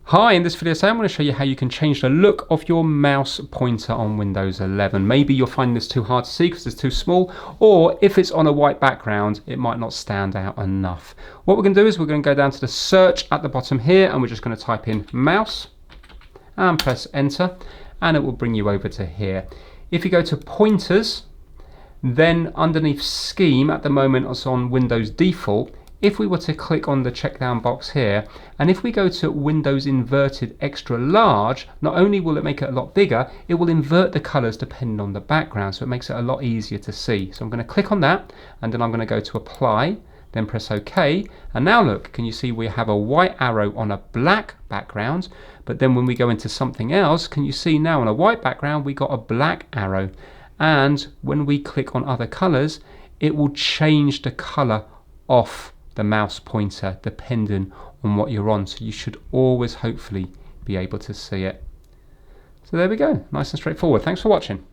Hi, in this video today I'm going to show you how you can change the look of your mouse pointer on Windows 11. Maybe you're finding this too hard to see because it's too small, or if it's on a white background it might not stand out enough. What we're going to do is we're going to go down to the search at the bottom here and we're just going to type in mouse and press enter and it will bring you over to here. If you go to pointers, then underneath scheme, at the moment it's on Windows default. If we were to click on the check down box here, and if we go to Windows inverted extra large, not only will it make it a lot bigger, it will invert the colors depending on the background, so it makes it a lot easier to see. So I'm going to click on that and then I'm going to go to apply, then press OK, and now look, can you see we have a white arrow on a black background, but then when we go into something else, can you see now on a white background we got a black arrow, and when we click on other colors it will change the color off the mouse pointer depending on what you're on, so you should always hopefully be able to see it. So there we go, nice and straightforward. Thanks for watching.